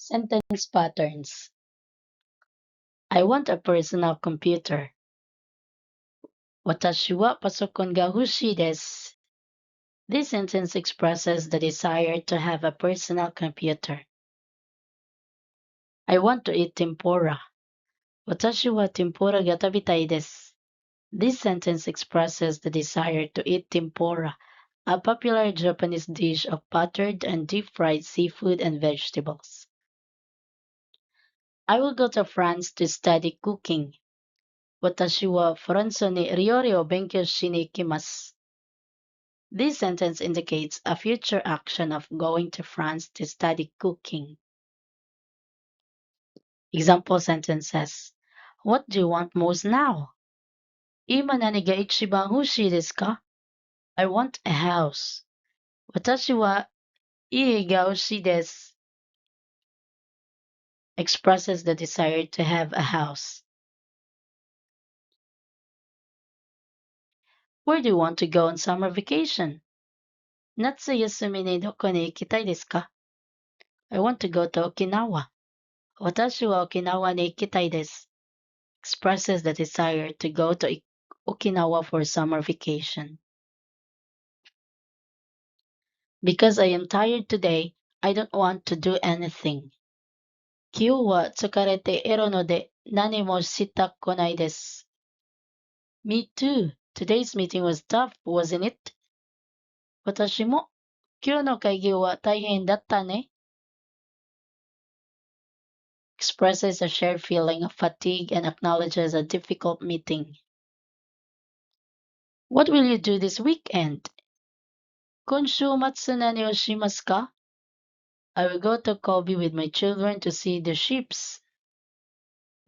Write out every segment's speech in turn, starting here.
Sentence patterns. I want a personal computer. Watashi wa pasokon ga hushii desu. This sentence expresses the desire to have a personal computer. I want to eat tempura. Watashi wa tempura ga tabitai desu. This sentence expresses the desire to eat tempura, a popular Japanese dish of buttered and deep-fried seafood and vegetables. I will go to France to study cooking. Watashi wa Faransa ni ryori o benkyou shi ni ikimasu. This sentence indicates a future action of going to France to study cooking. Example sentences. What do you want most now? Ima nani ga ichiban hushii desu ka? I want a house. Watashi wa ie ga hushii desu. Expresses the desire to have a house. Where do you want to go on summer vacation? Natsu yasumi ni doko ni ikitai desu ka? I want to go to Okinawa. Watashi wa Okinawa ni ikitai desu. Expresses the desire to go to Okinawa for summer vacation. Because I am tired today, I don't want to do anything. Kyou wa tsukarete iru no de nani mo shita konai desu. Me too. Today's meeting was tough, wasn't it? Watashi mo. Kyou no kaigi wa taihen datta ne. Expresses a shared feeling of fatigue and acknowledges a difficult meeting. What will you do this weekend? Konshumatsu nani o shimasu ka? I will go to Kobe with my children to see the ships.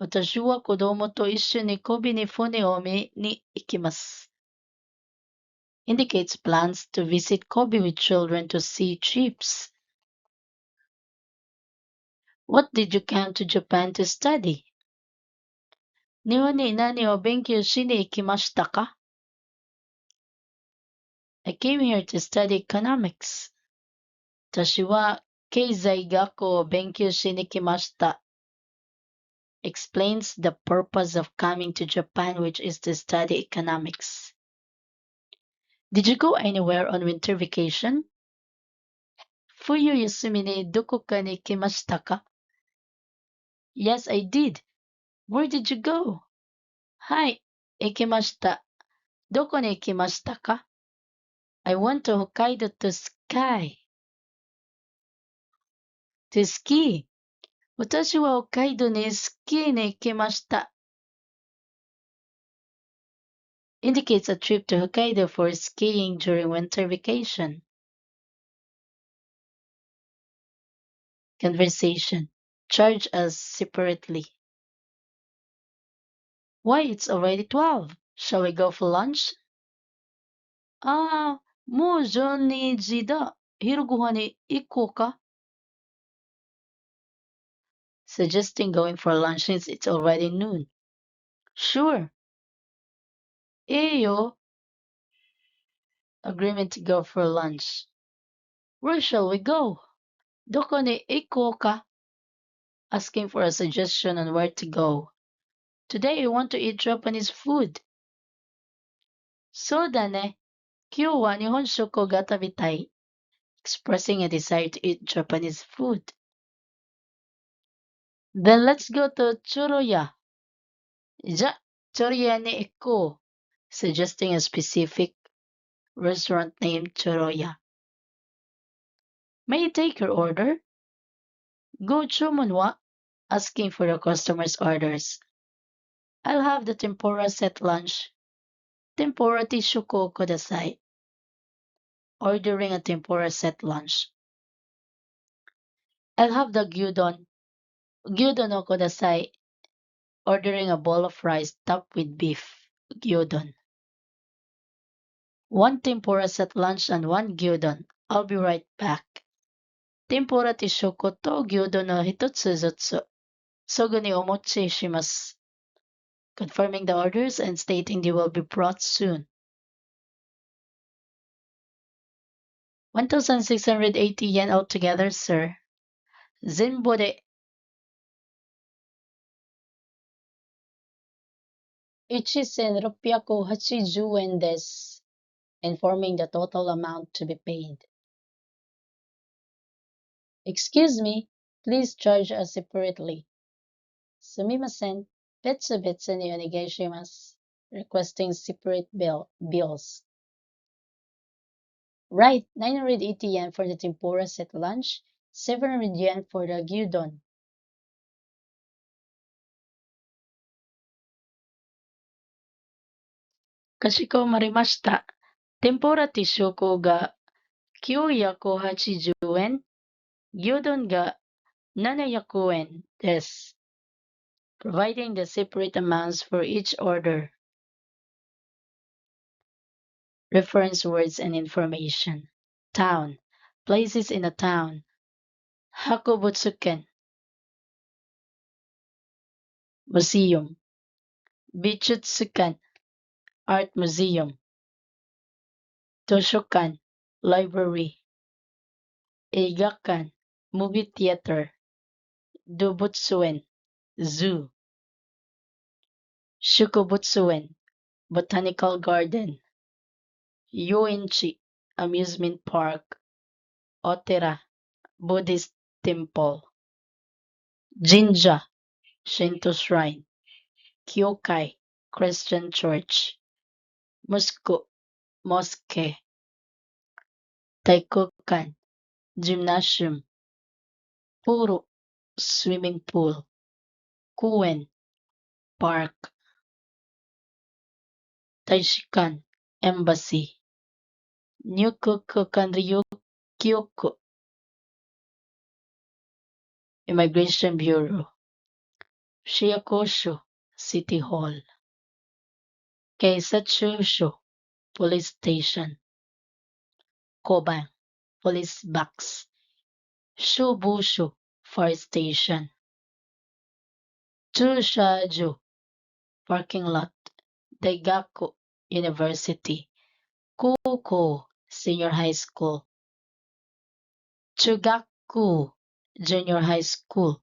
Watashi wa kodomo to isshu ni Kobe ni fune o mi ni ikimasu. Indicates plans to visit Kobe with children to see ships. What did you come to Japan to study? Nihon ni nani o benkyou shi ni ikimashita ka? I came here to study economics. Watashi wa keizai gaku o benkyou shi ni kimashita. Explains the purpose of coming to Japan, which is to study economics. Did you go anywhere on winter vacation? Fuyu yasumi ni doko ka ni ikimashita ka? Yes, I did. Where did you go? Hai, ikimashita. Doko ni ikimashita ka? I went to Hokkaido to ski. To ski. Watashi wa Hokkaido ni ski ni ikimashita. Indicates a trip to Hokkaido for skiing during winter vacation. Conversation. Charge us separately. Why, it's already 12. Shall we go for lunch? Ah, もう12時だ。昼ご飯に行こうか? Suggesting going for lunch since it's already noon. Sure. いいよ. Agreement to go for lunch. Where shall we go? どこに行こうか? Asking for a suggestion on where to go. Today I want to eat Japanese food. そうだね。今日は日本食が食べたい. Expressing a desire to eat Japanese food. Then let's go to Choroya. じゃ、チョロヤに行こう. Suggesting a specific restaurant named Choroya. May I take your order? Go Chumon wa? Asking for the customer's orders. I'll have the tempura set lunch. Tempura tishuko kudasai. Ordering a tempura set lunch. I'll have the gyudon. Gyudon no kudasai. Ordering a bowl of rice topped with beef. Gyudon. One tempura set lunch and one gyudon. I'll be right back. Tempura tishuko to gyudon no hitotsu zutsu. Sogu ni omochi shimasu. Confirming the orders and stating they will be brought soon. 1,680 yen altogether, sir. Zenbo de 1,000 rupia ko 80 des, informing the total amount to be paid. Excuse me, please charge us separately. Sumimasen, betsu betsu ni onegaishimasu. Requesting separate bills. Right, 980 yen for the tempura set lunch, 700 yen for the gyudon. Kashiko marimashita. Tempura tishuko ga 980 yen, gyudon ga 700 yen desu. Providing the separate amounts for each order. Reference words and information. Town. Places in a town. Hakobutsuken. Museum. Bichutsukan. Art Museum. Toshokan. Library. Eigakan. Movie theater. Dobutsuen. Zoo. Shukubutsuen. Botanical garden. Yoinchi. Amusement park. Otera. Buddhist temple. Jinja. Shinto shrine. Kyokai. Christian church. Musco. Mosque. Taikokan. Gymnasium. Puro. Swimming pool. Kuen. Park. Taishikan. Embassy. Nyukukukan Ryukyoku. Immigration Bureau. Shiakosho. City Hall. Keisachusho. Police Station. Koban. Police Box. Shubusho. Fire Station. Chushajo. Parking lot. Daigaku University. Kuko Senior High School. Chugaku Junior High School.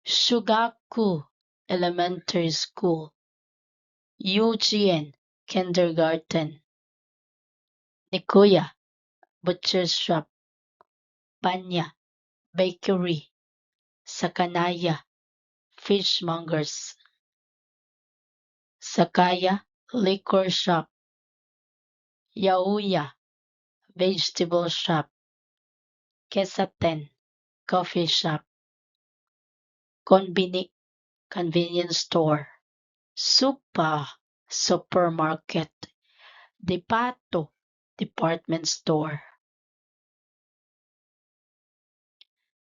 Shugaku Elementary School. Yuchien Kindergarten. Nikuya Butcher's Shop. Panya Bakery. Sakanaya Fishmongers. Sakaya Liquor Shop. Yaoya Vegetable Shop. Kesaten Coffee Shop. Konbini Convenience Store. Supa Supermarket. Depato Department Store.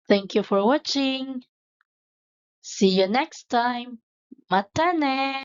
Thank you for watching. See you next time. Matane!